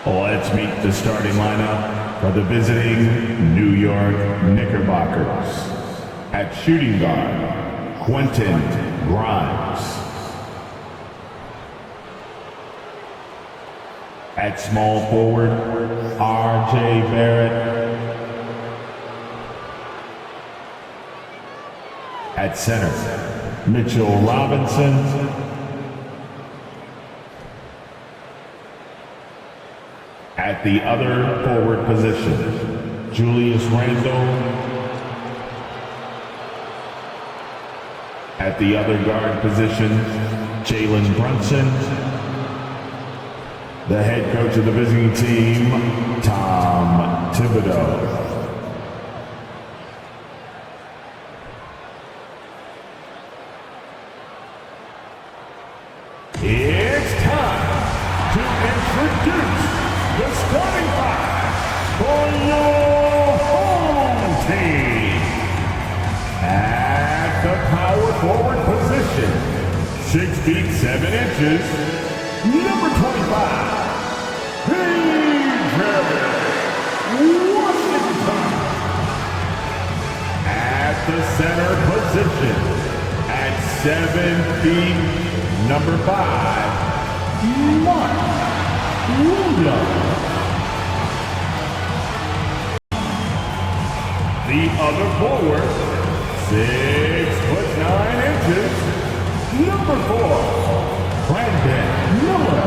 Let's meet the starting lineup for the visiting New York Knickerbockers. At shooting guard, Quentin Grimes. At small forward, R.J. Barrett. At center, Mitchell Robinson. At the other forward position, Julius Randle. At the other guard position, Jalen Brunson. The head coach of the visiting team, Tom Thibodeau. It's time to introduce the starting five for your home team. At the power forward position, 6 feet 7 inches, number 25, PJ Washington. At the center position, at 7 feet, number 5, Mark Williams. The other forward, 6'9" number 4, Brandon Miller.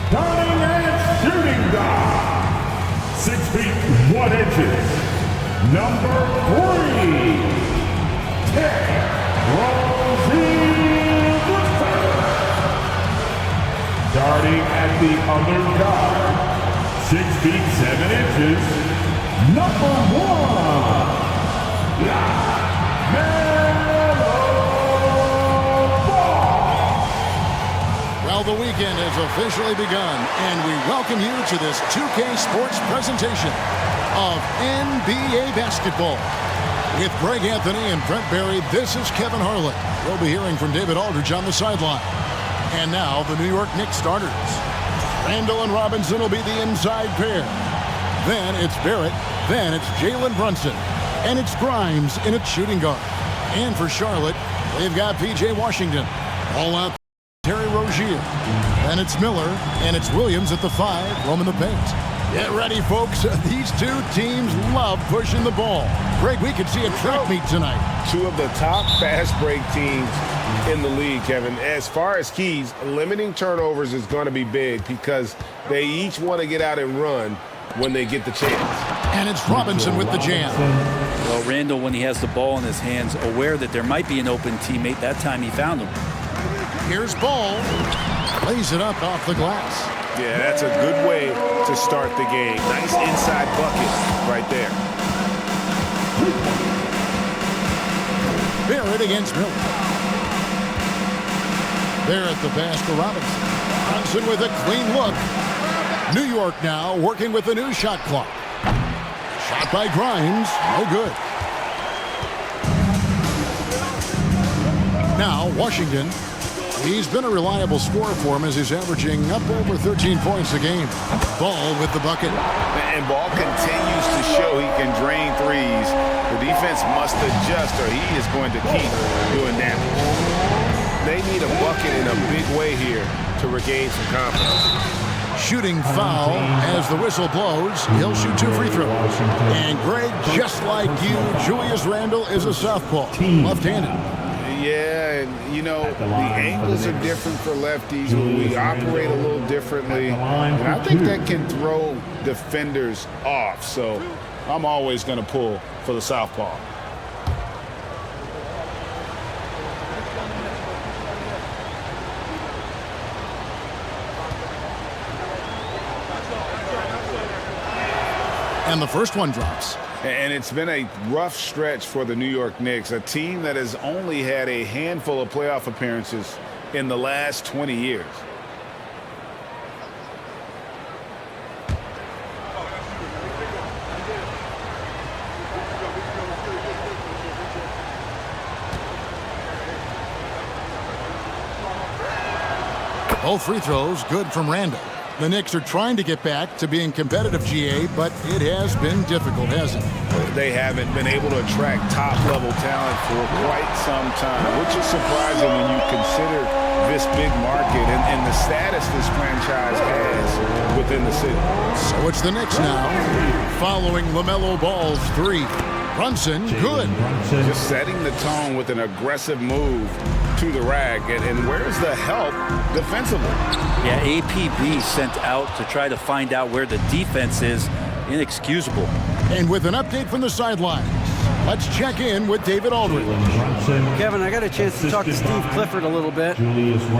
Starting at shooting guard, 6 feet 1 inches, number 3, Ted Starting at the other guard, 6 feet 7 inches, number 1, LaMelo Ball. Well, the weekend has officially begun, and we welcome you to this 2K Sports presentation of NBA basketball. With Greg Anthony and Brent Barry, this is Kevin Harlan. We'll be hearing from David Aldridge on the sideline. And now, the New York Knicks starters. Randle and Robinson will be the inside pair. Then it's Barrett. Then it's Jalen Brunson. And it's Grimes in its shooting guard. And for Charlotte, they've got P.J. Washington. All out Terry Rozier. Then it's Miller. And it's Williams at the 5, roaming the paint. Get ready, folks. These two teams love pushing the ball. Greg, we could see a track meet tonight. Two of the top fast break teams in the league, Kevin. As far as keys, limiting turnovers is going to be big because they each want to get out and run when they get the chance. And it's Robinson with the jam. Well, Randle, when he has the ball in his hands, aware that there might be an open teammate, that time he found him. Here's Ball. Lays it up off the glass. Yeah, that's a good way to start the game. Nice inside bucket right there. Barrett against Miller. Barrett the pass to Robinson. Brunson with a clean look. New York now working with the new shot clock. Shot by Grimes. No good. Now Washington. He's been a reliable scorer for him as he's averaging up over 13 points a game. Ball with the bucket. And Ball continues to show he can drain threes. The defense must adjust or he is going to keep doing damage. They need a bucket in a big way here to regain some confidence. Shooting foul as the whistle blows. He'll shoot 2 free throws. And Greg, just like you, Julius Randle is a southpaw, left-handed. Yeah, and you know, the angles are different for lefties. We operate a little differently. And I think that can throw defenders off. So I'm always going to pull for the southpaw. And the first one drops. And it's been a rough stretch for the New York Knicks, a team that has only had a handful of playoff appearances in the last 20 years. Both free throws good from Randall. The Knicks are trying to get back to being competitive, GA, but it has been difficult, hasn't it? They haven't been able to attract top-level talent for quite some time, which is surprising when you consider this big market and the status this franchise has within the city. So it's the Knicks now, following LaMelo Ball's three. Brunson, good. Just setting the tone with an aggressive move to the rack, and where's the help defensively? Yeah, APB sent out to try to find out where the defense is. Inexcusable. And with an update from the sidelines, let's check in with David Aldridge. Kevin, I got a chance to talk to Steve Clifford a little bit.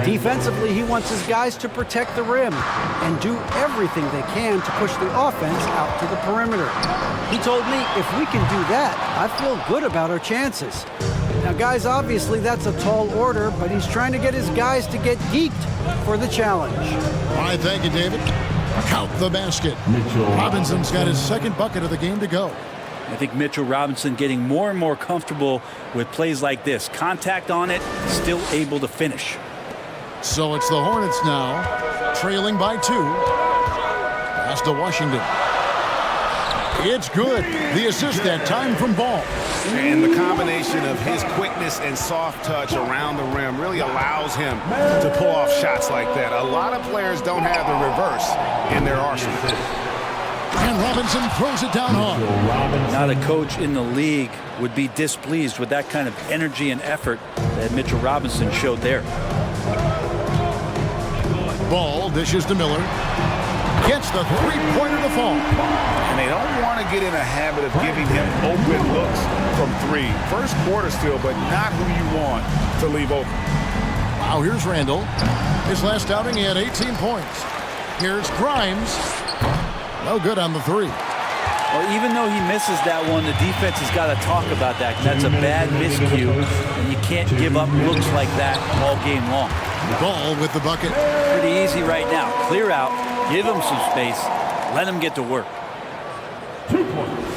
Defensively, he wants his guys to protect the rim and do everything they can to push the offense out to the perimeter. He told me if we can do that, I feel good about our chances. Now, guys, obviously that's a tall order, but he's trying to get his guys to get geeked for the challenge. All right, thank you, David. Count the basket. Robinson's got his second bucket of the game to go. I think Mitchell Robinson getting more and more comfortable with plays like this. Contact on it, still able to finish. So it's the Hornets now, trailing by 2. Pass to Washington. It's good. The assist that time from Ball. And the combination of his quickness and soft touch around the rim really allows him to pull off shots like that. A lot of players don't have the reverse in their arsenal. And Robinson throws it down hard. Not a coach in the league would be displeased with that kind of energy and effort that Mitchell Robinson showed there. Ball dishes to Miller. Gets the three-pointer to fall. And they don't want to get in a habit of giving him open looks from 3. First quarter still, but not who you want to leave open. Now here's Randall. His last outing, he had 18 points. Here's Grimes. No good on the 3. Well, even though he misses that one, the defense has got to talk about that. That's a bad miscue, and you can't give up looks like that all game long. Ball with the bucket. Pretty easy right now. Clear out, give him some space, let him get to work. 2 points.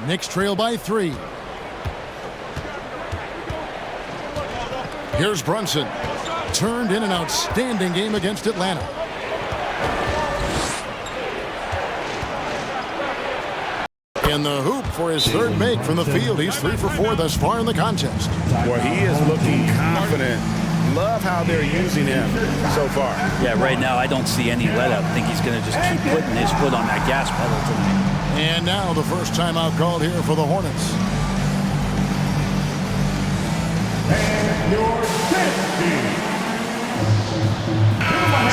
Knicks trail by 3. Here's Brunson. Turned in an outstanding game against Atlanta. In the hoop for his third make from the field. He's 3 for 4 thus far in the contest. Well, he is looking confident. Love how they're using him so far. Yeah, right now I don't see any let up. I think he's going to just keep putting his foot on that gas pedal tonight. And now the first timeout called here for the Hornets. And your 50.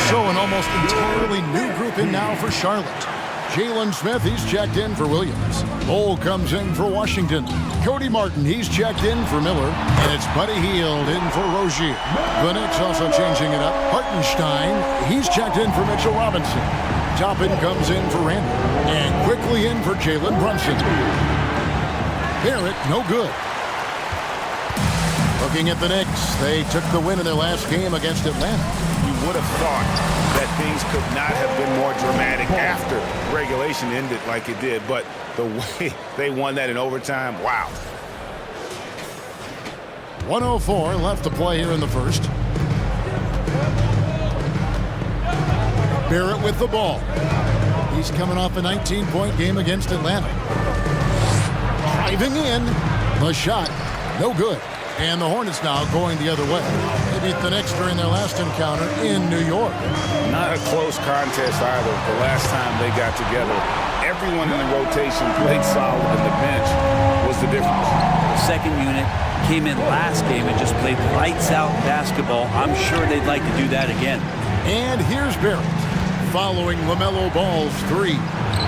So an almost entirely new group in now for Charlotte. Jalen Smith, he's checked in for Williams. Cole comes in for Washington. Cody Martin, he's checked in for Miller. And it's Buddy Hield in for Rozier. The Knicks also changing it up. Hartenstein, he's checked in for Mitchell Robinson. Toppin comes in for Randall. And quickly in for Jalen Brunson. Barrett, no good. Looking at the Knicks, they took the win in their last game against Atlanta. You would have thought that things could not have been more dramatic after regulation ended like it did, but the way they won that in overtime, wow. 1:04 left to play here in the first. Barrett with the ball. He's coming off a 19-point game against Atlanta. Driving in. The shot, no good. And the Hornets now going the other way. They beat the Knicks during their last encounter in New York. Not a close contest either. The last time they got together, everyone in the rotation played solid, and the bench was the difference. The second unit came in last game and just played lights out basketball. I'm sure they'd like to do that again. And here's Barrett following LaMelo Ball's 3.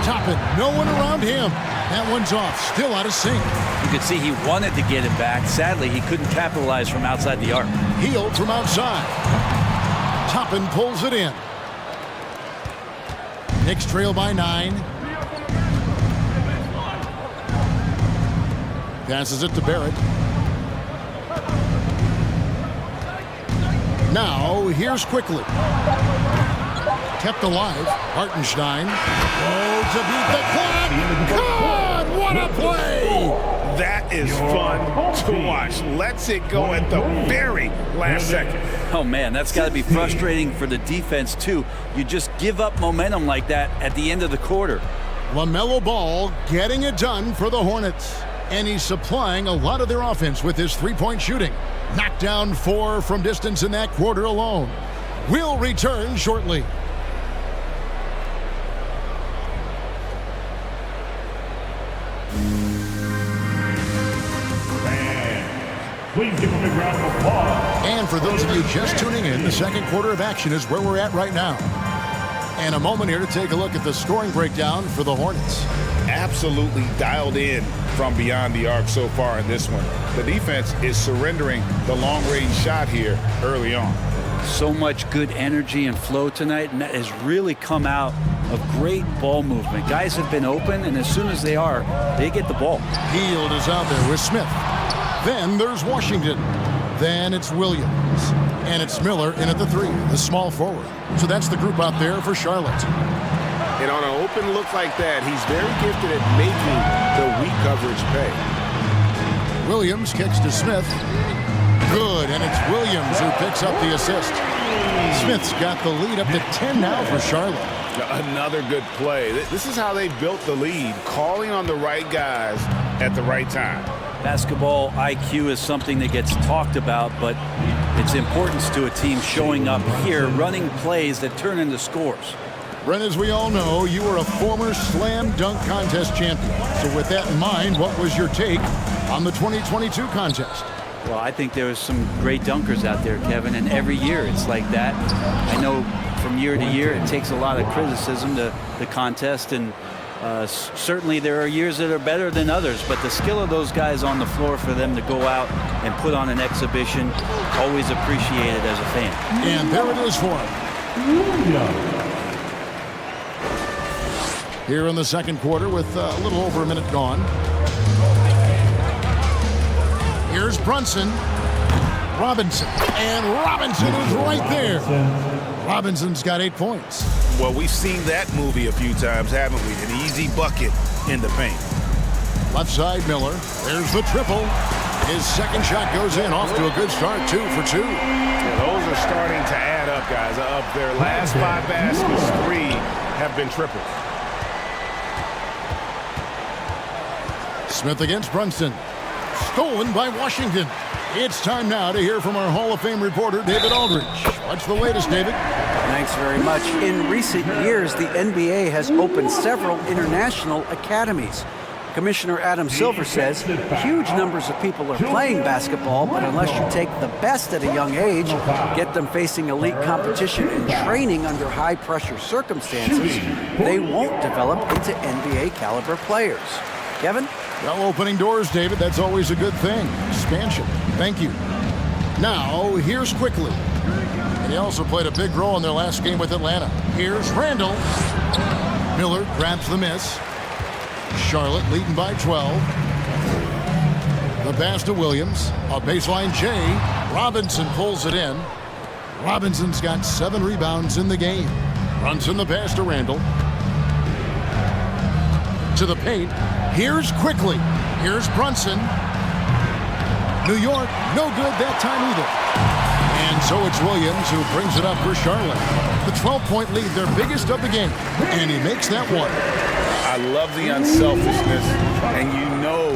Toppin, no one around him. That one's off, still out of sync. You could see he wanted to get it back. Sadly, he couldn't capitalize from outside the arc. Hield from outside. Toppin pulls it in. Knicks trail by 9. Passes it to Barrett. Now, here's quickly. Kept alive. Hartenstein. Oh, to beat the clock. God, what What a play! That is fun to watch. Lets it go at the very last second. Oh, man, that's got to be frustrating for the defense, too. You just give up momentum like that at the end of the quarter. LaMelo Ball getting it done for the Hornets. And he's supplying a lot of their offense with his three-point shooting. Knocked down 4 from distance in that quarter alone. We'll return shortly. Please give him a round of applause. And for those of you just tuning in, the second quarter of action is where we're at right now. And a moment here to take a look at the scoring breakdown for the Hornets. Absolutely dialed in from beyond the arc so far in this one. The defense is surrendering the long-range shot here early on. So much good energy and flow tonight, and that has really come out of great ball movement. Guys have been open, and as soon as they are, they get the ball. Hield is out there with Smith. Then there's Washington. Then it's Williams. And it's Miller in at the 3, the small forward. So that's the group out there for Charlotte. And on an open look like that, he's very gifted at making the weak coverage pay. Williams kicks to Smith. Good, and it's Williams who picks up the assist. Smith's got the lead up to 10 now for Charlotte. Another good play. This is how they built the lead, calling on the right guys at the right time. Basketball IQ is something that gets talked about, but its importance to a team showing up here, running plays that turn into scores. Brent, as we all know, you were a former slam dunk contest champion. So with that in mind, what was your take on the 2022 contest? Well, I think there was some great dunkers out there, Kevin, and every year it's like that. I know from year to year it takes a lot of criticism to the contest, and certainly there are years that are better than others, but the skill of those guys on the floor for them to go out and put on an exhibition, always appreciated as a fan. And there it is for him. Here in the second quarter with a little over a minute gone. Here's Brunson. Robinson. And Robinson is right there. Robinson's got 8 points. Well, we've seen that movie a few times, haven't we? An easy bucket in the paint. Left side, Miller. There's the triple. His second shot goes in, off to a good start, 2 for 2. Yeah, those are starting to add up, guys. Of their last 5 baskets, 3 have been triples. Smith against Brunson. Stolen by Washington. It's time now to hear from our Hall of Fame reporter, David Aldridge. What's the latest, David? Thanks very much. In recent years, the NBA has opened several international academies. Commissioner Adam Silver says huge numbers of people are playing basketball, but unless you take the best at a young age, get them facing elite competition and training under high-pressure circumstances, they won't develop into NBA-caliber players. Kevin? Well, opening doors, David. That's always a good thing. Expansion. Thank you. Now, here's Quickly. And he also played a big role in their last game with Atlanta. Here's Randall. Miller grabs the miss. Charlotte leading by 12. The pass to Williams. A baseline J. Robinson pulls it in. Robinson's got 7 rebounds in the game. Brunson the pass to Randall. To the paint. Here's Quickly. Here's Brunson. New York, no good that time either. And so it's Williams who brings it up for Charlotte. The 12-point lead, their biggest of the game. And he makes that one. I love the unselfishness, and you know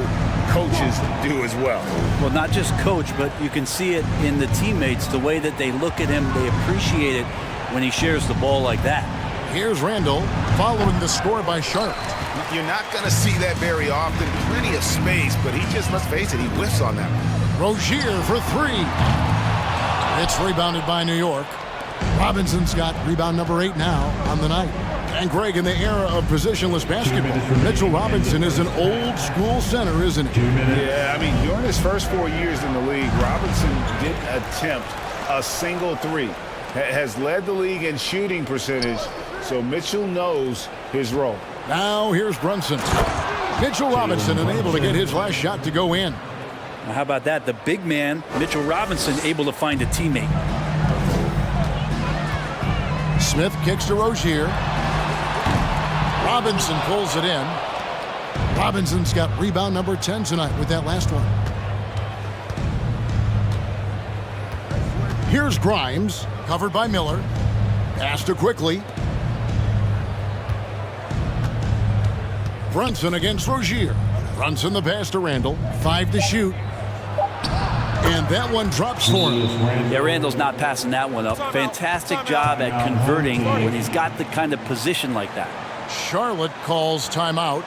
coaches do as well. Well, not just coach, but you can see it in the teammates, the way that they look at him. They appreciate it when he shares the ball like that. Here's Randall following the score by Charlotte. You're not going to see that very often. Plenty of space, but he just, let's face it, he whiffs on that. Rozier for 3. It's rebounded by New York. Robinson's got rebound number 8 now on the night. And Greg, in the era of positionless basketball, Mitchell Robinson is an old school center, isn't he? Yeah, I mean, during his first 4 years in the league, Robinson didn't attempt a single 3. Has led the league in shooting percentage, so Mitchell knows his role. Now here's Brunson. Mitchell Robinson unable to get his last shot to go in. Now, how about that? The big man, Mitchell Robinson, able to find a teammate. Smith kicks to Rozier. Robinson pulls it in. Robinson's got rebound number 10 tonight with that last one. Here's Grimes, covered by Miller. Pass to Quickly. Brunson against Rozier. Brunson the pass to Randall. 5 to shoot. And that one drops for him. Yeah, Randall's not passing that one up. Fantastic job at converting when he's got the kind of position like that. Charlotte calls timeout.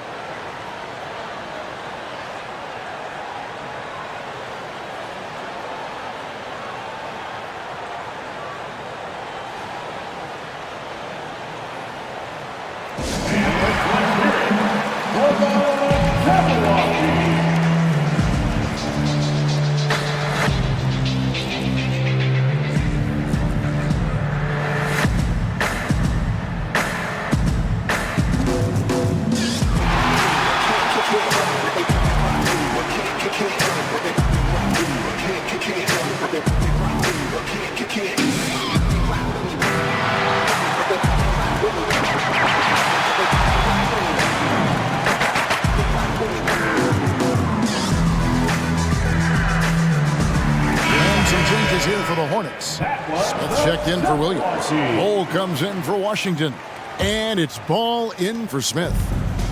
Here for the Hornets. Smith checked in for Williams. Cole comes in for Washington. And it's ball in for Smith.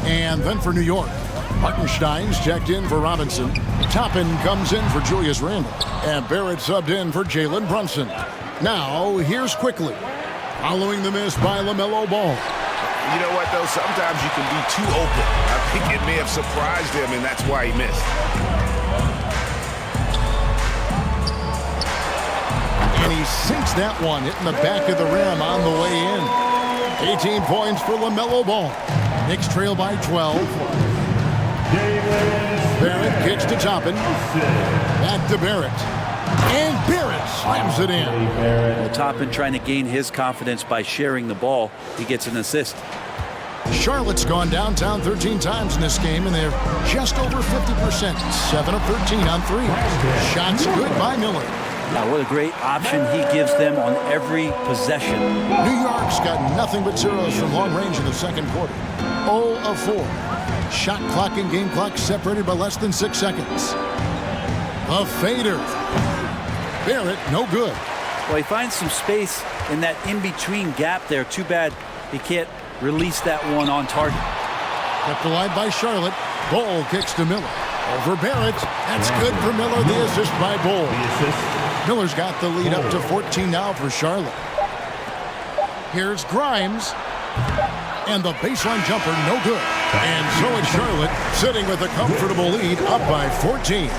And then for New York, Hartenstein's checked in for Robinson. Toppin comes in for Julius Randle. And Barrett subbed in for Jalen Brunson. Now, here's Quickly. Following the miss by LaMelo Ball. You know what, though? Sometimes you can be too open. I think it may have surprised him, and that's why he missed. And he sinks that one, hitting the back of the rim on the way in. 18 points for LaMelo Ball. Knicks trail by 12. Barrett kicks to Toppin. Back to Barrett. And Barrett slams it in. Well, Toppin trying to gain his confidence by sharing the ball. He gets an assist. Charlotte's gone downtown 13 times in this game, and they're just over 50%. 7 of 13 on 3. Shots good by Miller. Now, what a great option he gives them on every possession. New York's got nothing but zeros from long range in the second quarter. 0 of 4. Shot clock and game clock separated by less than 6 seconds. A fader. Barrett, no good. Well, he finds some space in that in-between gap there. Too bad he can't release that one on target. Kept alive by Charlotte. Ball kicks to Miller. Over Barrett. That's good for Miller. The assist by Ball. Miller's got the lead up to 14 now for Charlotte. Here's Grimes. And the baseline jumper, no good. And so it's Charlotte sitting with a comfortable lead up by 14.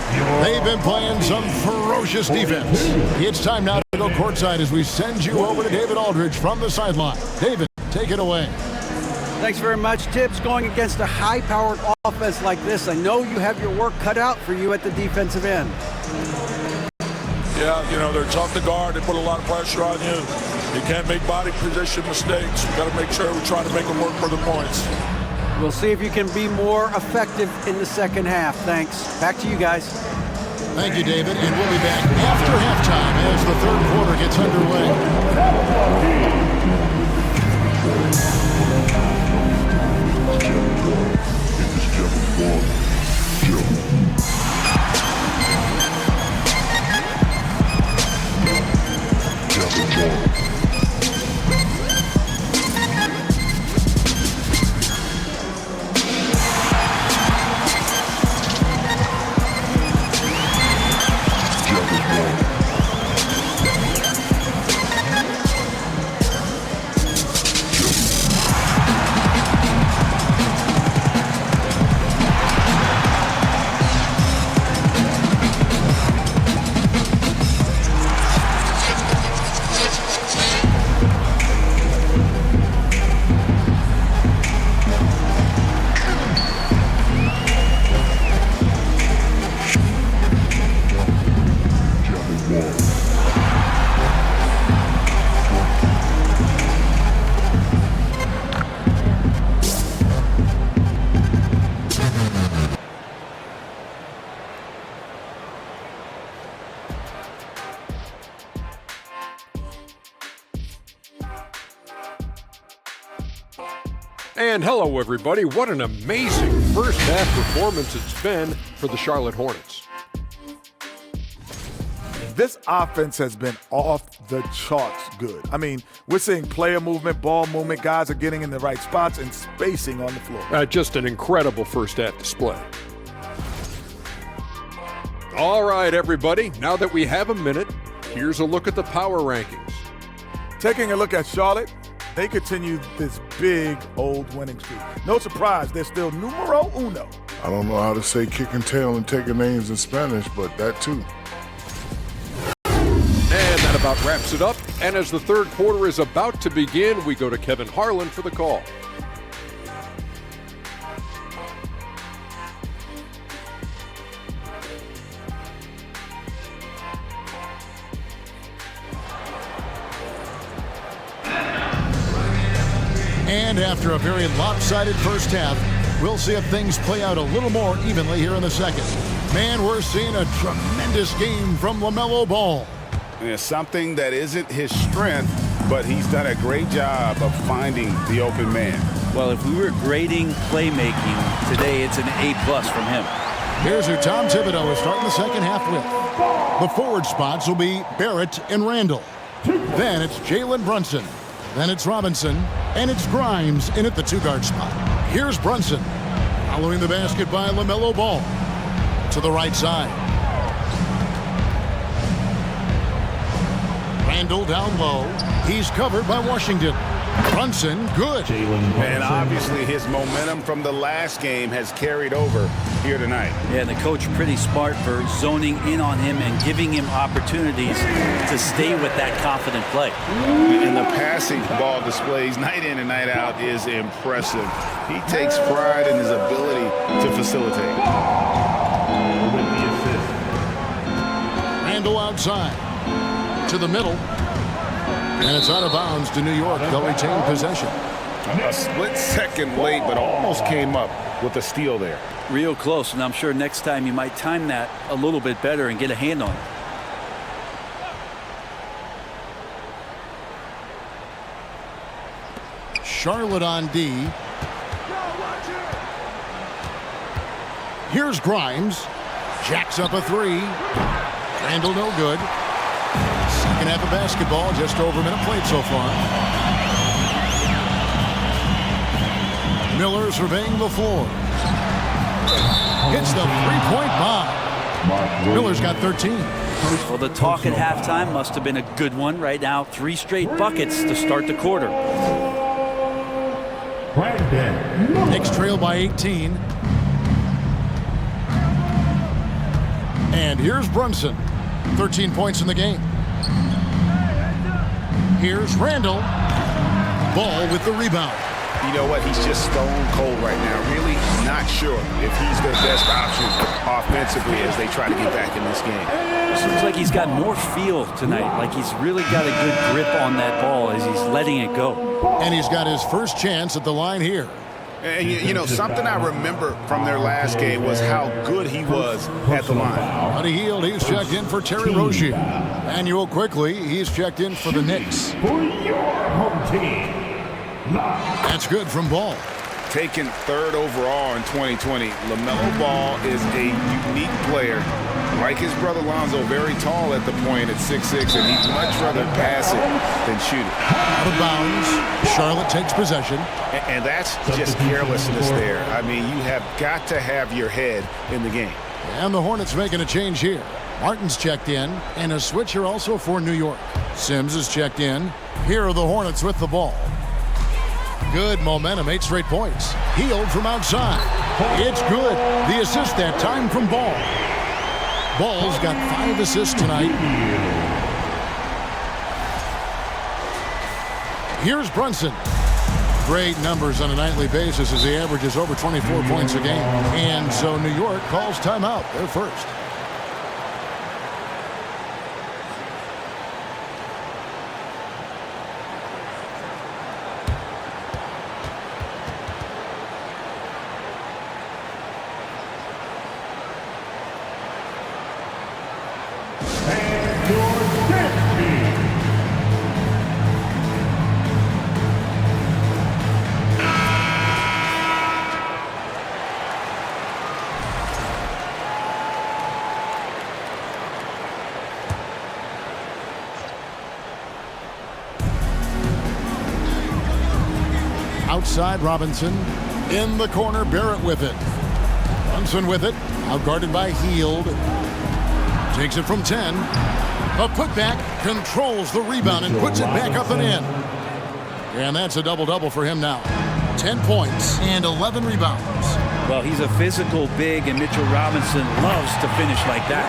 They've been playing some ferocious defense. It's time now to go courtside as we send you over to David Aldridge from the sideline. David, take it away. Thanks very much, Tibbs. Going against a high-powered offense like this, I know you have your work cut out for you at the defensive end. Yeah, you know, they're tough to guard. They put a lot of pressure on you. You can't make body position mistakes. We've got to make sure we try to make them work for the points. We'll see if you can be more effective in the second half. Thanks. Back to you guys. Thank you, David. And we'll be back after halftime as the third quarter gets underway. And hello, everybody. What an amazing first half performance it's been for the Charlotte Hornets. This offense has been off the charts good. I mean, we're seeing player movement, ball movement, guys are getting in the right spots and spacing on the floor. Just an incredible first half display. All right, everybody. Now that we have a minute, here's a look at the power rankings. Taking a look at Charlotte, they continue this big old winning streak. No surprise, they're still numero uno. I don't know how to say kick and tail and taking names in Spanish, but that too. And that about wraps it up. And as the third quarter is about to begin, we go to Kevin Harlan for the call. And after a very lopsided first half, we'll see if things play out a little more evenly here in the second. Man, we're seeing a tremendous game from LaMelo Ball. Yeah, something that isn't his strength, but he's done a great job of finding the open man. Well, if we were grading playmaking today, it's an A+ from him. Here's who Tom Thibodeau is starting the second half with. The forward spots will be Barrett and Randall. Then it's Jalen Brunson. Then it's Robinson. And it's Grimes in at the two-guard spot. Here's Brunson. Following the basket by LaMelo Ball. To the right side. Randall down low. He's covered by Washington. Brunson, good. And obviously his momentum from the last game has carried over here tonight. Yeah, and the coach pretty smart for zoning in on him and giving him opportunities to stay with that confident play. And the passing ball displays night in and night out is impressive. He takes pride in his ability to facilitate. With the assist. Randall outside. To the middle. And it's out of bounds to New York. They'll retain possession. A split second late, but almost came up with a steal there. Real close, and I'm sure next time you might time that a little bit better and get a hand on it. Charlotte on D. Here's Grimes. Jacks up a three. Randall no good. Second half of basketball, just over a minute played so far. Miller surveying the floor. Hits the three-point bomb. Miller's got 13. Well, the talk at halftime must have been a good one. Right now, 3 straight buckets to start the quarter. Knicks trail by 18. And here's Brunson. 13 points in the game. Here's Randall. Ball with the rebound. You know what? He's just stone cold right now. Really not sure if he's their best option offensively as they try to get back in this game. It seems like he's got more feel tonight. Like he's really got a good grip on that ball as he's letting it go. And he's got his first chance at the line here. And you know, something I remember from their last game was how good he was at the line. Buddy Hield, he's checked in for Terry Rozier. Manuel quickly, he's checked in for the Knicks. For your home team. That's good from Ball. Taken third overall in 2020, LaMelo Ball is a unique player. Like his brother Lonzo, very tall at the point at 6'6", and he'd much rather pass it than shoot it. Out of bounds. Charlotte takes possession. And that's just carelessness there. I mean, you have got to have your head in the game. And the Hornets making a change here. Martin's checked in, and a switcher also for New York. Sims is checked in. Here are the Hornets with the ball. Good momentum, 8 straight points. Hield from outside. It's good. The assist that time from Ball. Ball's got 5 assists tonight. Here's Brunson. Great numbers on a nightly basis as he averages over 24 points a game. And so New York calls timeout. They're first. Outside Robinson. In the corner, Barrett with it. Brunson with it. Outguarded by Hield. Takes it from 10. A putback, controls the rebound and puts it back up and in. And that's a double-double for him now. 10 points and 11 rebounds. Well, he's a physical big, and Mitchell Robinson loves to finish like that.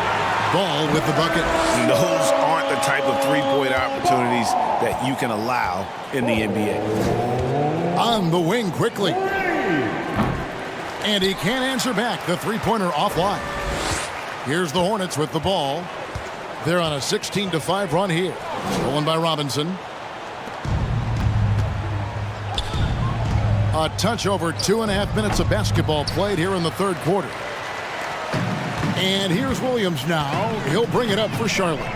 Ball with the bucket. Those aren't the type of three-point opportunities that you can allow in the NBA. On the wing quickly. And he can't answer back. The three-pointer offline. Here's the Hornets with the ball. They're on a 16-5 run here. Stolen by Robinson. A touch over 2.5 minutes of basketball played here in the third quarter. And here's Williams now. He'll bring it up for Charlotte.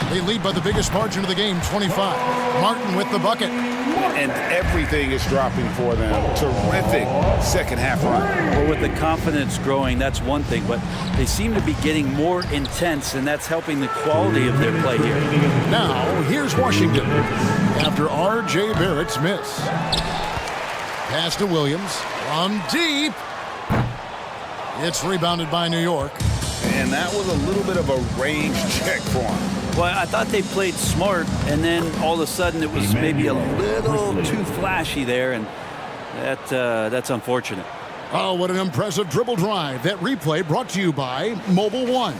They lead by the biggest margin of the game, 25. Martin with the bucket. And everything is dropping for them. Terrific second half run. Well, with the confidence growing, that's one thing, but they seem to be getting more intense, and that's helping the quality of their play here. Now, here's Washington after R.J. Barrett's miss. Pass to Williams from deep. It's rebounded by New York. And that was a little bit of a range check for him. Well, I thought they played smart, and then all of a sudden it was maybe a little too flashy there, and that's unfortunate. Oh, what an impressive dribble drive. That replay brought to you by Mobile One.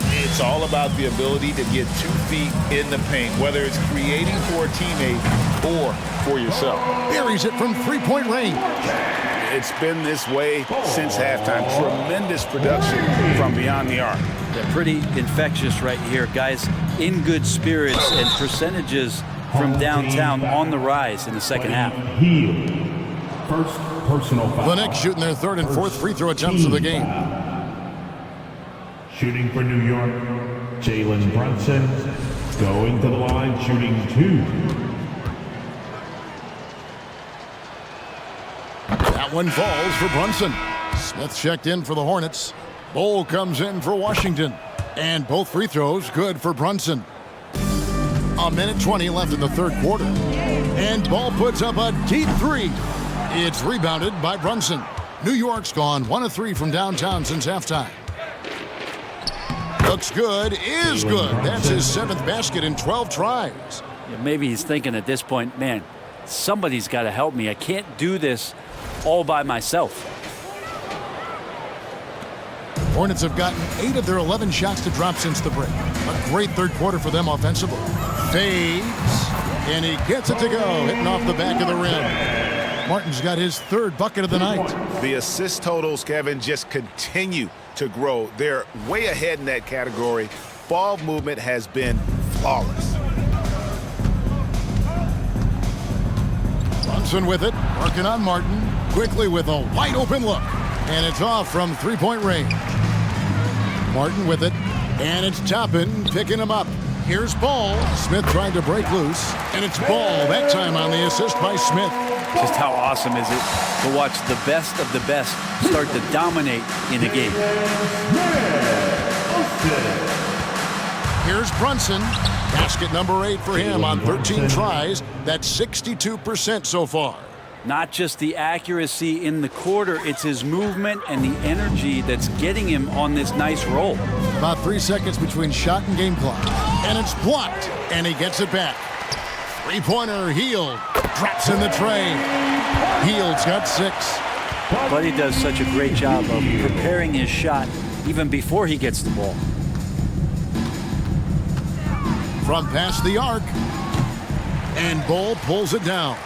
It's all about the ability to get 2 feet in the paint, whether it's creating for a teammate or for yourself. Buries it from three-point range. It's been this way since halftime. Tremendous production from beyond the arc. They're pretty infectious right here, guys. In good spirits, and percentages from downtown on the rise in the second half. First personal foul. The Knicks shooting their third and fourth free throw attempts of the game. Shooting for New York, Jalen Brunson. Going to the line, shooting 2. That one falls for Brunson. Smith checked in for the Hornets. Bol comes in for Washington. And both free throws good for Brunson. A minute 20 left in the third quarter. And Bol puts up a deep three. It's rebounded by Brunson. New York's gone 1 of 3 from downtown since halftime. Looks good, is good. That's his 7th basket in 12 tries. Yeah, maybe he's thinking at this point, man, somebody's got to help me. I can't do this all by myself. Hornets have gotten 8 of their 11 shots to drop since the break. A great third quarter for them offensively. Fades, and he gets it to go, hitting off the back of the rim. Martin's got his 3rd bucket of the night. The assist totals, Kevin, just continue to grow. They're way ahead in that category. Ball movement has been flawless. Brunson with it, working on Martin. Quickly with a wide open look. And it's off from three-point range. Martin with it. And it's Toppin picking him up. Here's Ball. Smith trying to break loose. And it's Ball, that time on the assist by Smith. Just how awesome is it to watch the best of the best start to dominate in a game. Here's Brunson. Basket number 8 for him on 13 tries. That's 62% so far. Not just the accuracy in the quarter, it's his movement and the energy that's getting him on this nice roll. About 3 seconds between shot and game clock. And it's blocked, and he gets it back. Three-pointer, Hield. Drops in the tray. Hield's got 6. Buddy does such a great job of preparing his shot even before he gets the ball. From past the arc. And Bol pulls it down.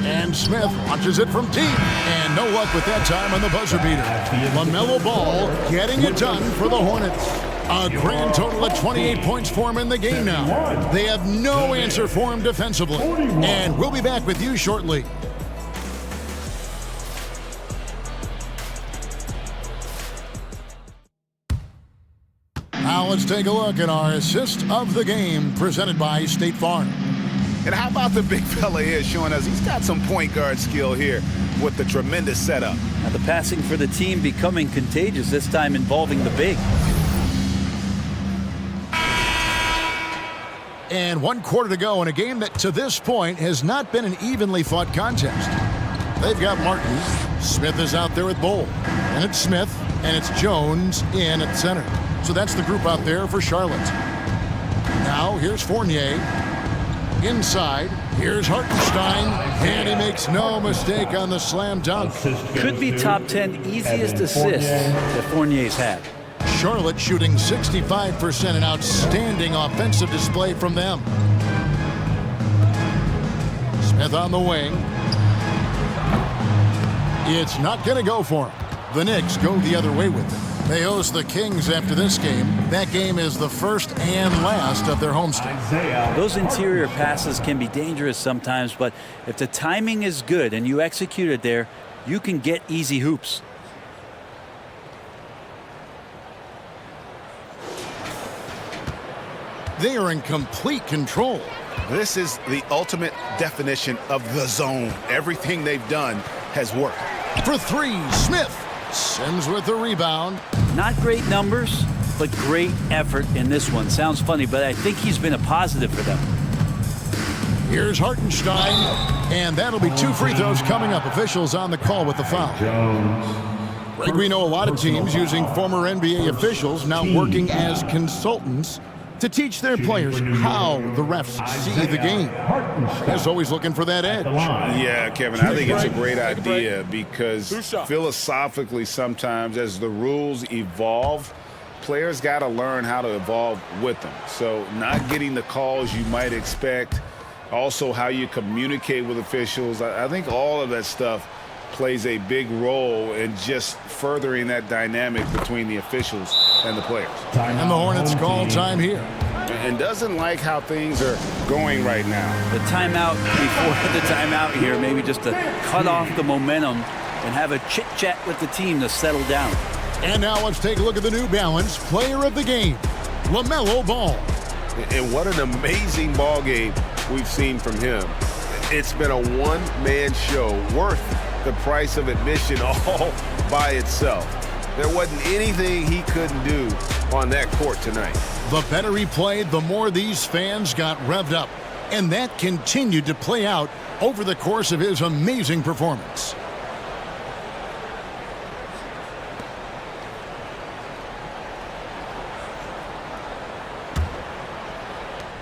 And Smith launches it from deep. And no luck with that time on the buzzer beater. LaMelo Ball getting it done for the Hornets. A grand total of 28 points for him in the game now. They have no answer for him defensively. And we'll be back with you shortly. Now let's take a look at our assist of the game presented by State Farm. And how about the big fella here showing us he's got some point guard skill here with the tremendous setup. Now the passing for the team becoming contagious, this time involving the big. And 1 quarter to go in a game that to this point has not been an evenly fought contest. They've got Martin. Smith is out there with Bowl. And it's Smith, and it's Jones in at center. So that's the group out there for Charlotte. Now here's Fournier. Inside, here's Hartenstein, and he makes no mistake on the slam dunk. Could be top 10 easiest assists that Fournier's had. Charlotte shooting 65%, an outstanding offensive display from them. Smith on the wing. It's not going to go for him. The Knicks go the other way with it. They host the Kings after this game. That game is the first and last of their homestand. Those interior passes can be dangerous sometimes, but if the timing is good and you execute it there, you can get easy hoops. They are in complete control. This is the ultimate definition of the zone. Everything they've done has worked. For three, Smith. Sims with the rebound. Not great numbers, but great effort in this one. Sounds funny, but I think he's been a positive for them. Here's Hartenstein, and that'll be 2 free throws coming up. Officials on the call with the foul. Greg, we know a lot of teams using former NBA officials now working as consultants to teach their players how the refs see the game. As always, looking for that edge. Yeah, Kevin, I think it's a great idea because philosophically sometimes as the rules evolve, players got to learn how to evolve with them. So not getting the calls you might expect, also how you communicate with officials. I think all of that stuff plays a big role in just furthering that dynamic between the officials and the players. And the Hornets call time here. And doesn't like how things are going right now. The timeout before the timeout here, maybe just to cut off the momentum and have a chit-chat with the team to settle down. And now let's take a look at the New Balance player of the game, LaMelo Ball. And what an amazing ball game we've seen from him. It's been a one-man show worth the price of admission all by itself. There wasn't anything he couldn't do on that court tonight. The better he played, the more these fans got revved up. And that continued to play out over the course of his amazing performance.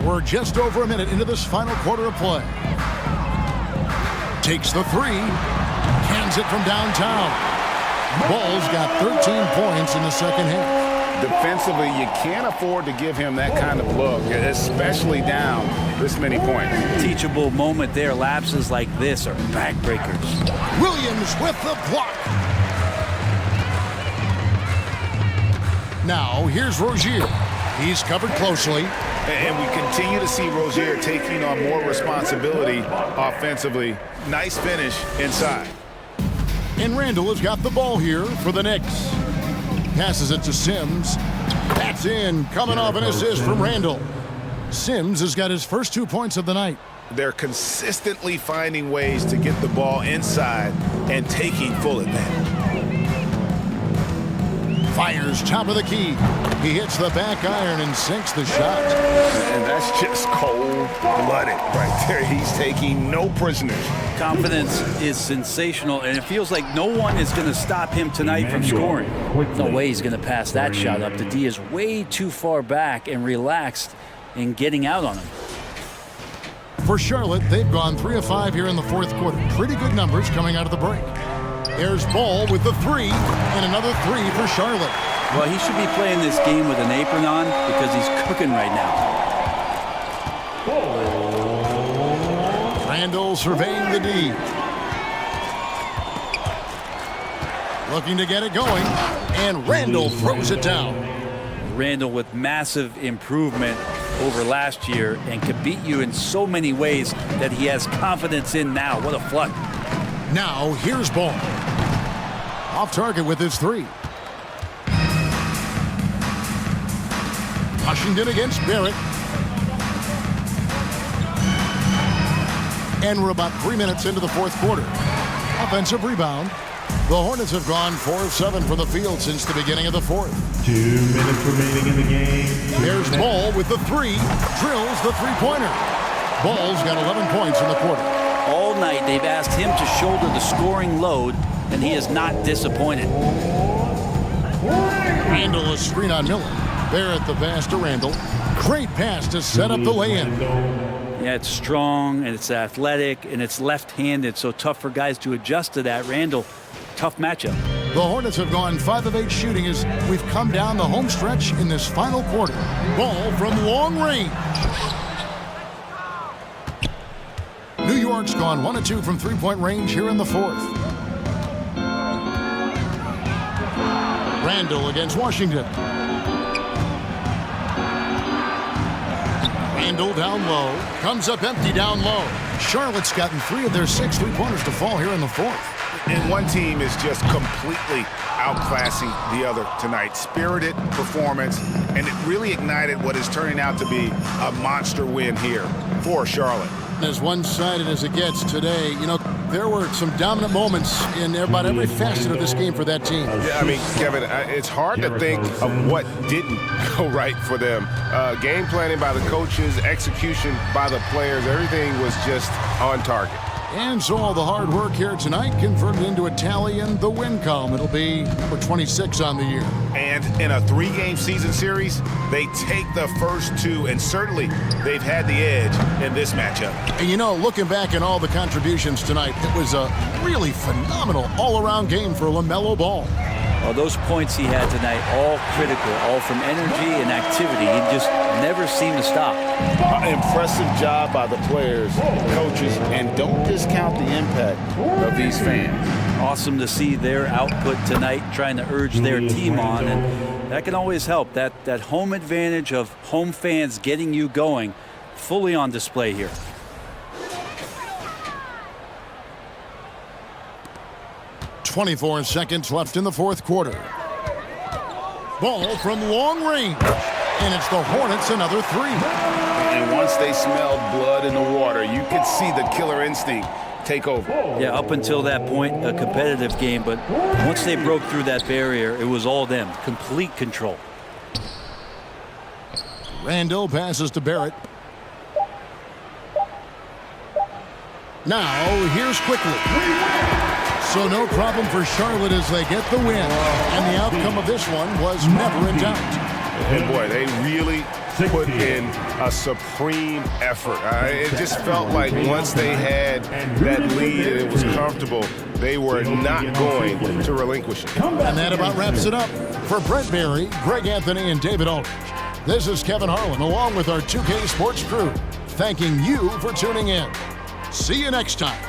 We're just over a minute into this final quarter of play. Takes the three. Cans it from downtown. Ball's got 13 points in the second half. Defensively, you can't afford to give him that kind of look, especially down this many points. Teachable moment there. Lapses like this are backbreakers. Williams with the block. Now, here's Rozier. He's covered closely. And we continue to see Rozier taking on more responsibility offensively. Nice finish inside. And Randall has got the ball here for the Knicks. Passes it to Sims. That's in, coming off an assist from Randall. Sims has got his first 2 points of the night. They're consistently finding ways to get the ball inside and taking full advantage. Fires top of the key. He hits the back iron and sinks the shot. And that's just cold-blooded right there. He's taking no prisoners. Confidence is sensational, and it feels like no one is going to stop him tonight from scoring. No way he's going to pass that shot up. The D is way too far back and relaxed in getting out on him. For Charlotte, they've gone 3 of 5 here in the fourth quarter. Pretty good numbers coming out of the break. There's Ball with the three, and another three for Charlotte. Well, he should be playing this game with an apron on because he's cooking right now. Randall surveying the D. Looking to get it going, and Randall throws it down. Randall with massive improvement over last year and could beat you in so many ways that he has confidence in now. What a flood. Now, here's Ball. Off target with his three. Washington against Barrett. And we're about 3 minutes into the fourth quarter. Offensive rebound. The Hornets have gone 4-7 from the field since the beginning of the fourth. 2 minutes remaining in the game. Here's Ball with the three. Drills the three-pointer. Ball's got 11 points in the quarter. All night they've asked him to shoulder the scoring load, and he is not disappointed. Randall a screen on Miller. Barrett the pass to Randall. Great pass to set up the lay-in. Yeah, it's strong, and it's athletic, and it's left-handed, so tough for guys to adjust to that. Randall, tough matchup. The Hornets have gone 5 of 8 shooting as we've come down the home stretch in this final quarter. Ball from long range. New York's gone 1 of 2 from three-point range here in the fourth. Randall against Washington. Randall down low. Comes up empty down low. Charlotte's gotten 3 of their 6 three-pointers to fall here in the fourth. And one team is just completely outclassing the other tonight. Spirited performance, and it really ignited what is turning out to be a monster win here for Charlotte. As one-sided as it gets today, you know, there were some dominant moments in about every facet of this game for that team. Yeah, I mean, Kevin, it's hard to think of what didn't go right for them. Game planning by the coaches, execution by the players, everything was just on target. And so all the hard work here tonight converted into a tally in the win column. It'll be number 26 on the year. And in a 3-game season series, they take the first 2, and certainly they've had the edge in this matchup. And you know, looking back at all the contributions tonight, it was a really phenomenal all-around game for LaMelo Ball. Well, those points he had tonight, all critical, all from energy and activity. He just never seemed to stop. Impressive job by the players, coaches, and don't discount the impact of these fans. Awesome to see their output tonight, trying to urge their team on, and that can always help. That home advantage of home fans getting you going, fully on display here. .24 seconds left in the fourth quarter. Ball from long range. And it's the Hornets another 3. And once they smelled blood in the water, you could see the killer instinct take over. Yeah, up until that point, a competitive game. But once they broke through that barrier, it was all them. Complete control. Randall passes to Barrett. Now, here's Quickly. So no problem for Charlotte as they get the win. And the outcome of this one was never in doubt. And boy, they really put in a supreme effort. It just felt like once they had that lead and it was comfortable, they were not going to relinquish it. And that about wraps it up. For Brent Barry, Greg Anthony, and David Aldridge, this is Kevin Harlan along with our 2K Sports crew, thanking you for tuning in. See you next time.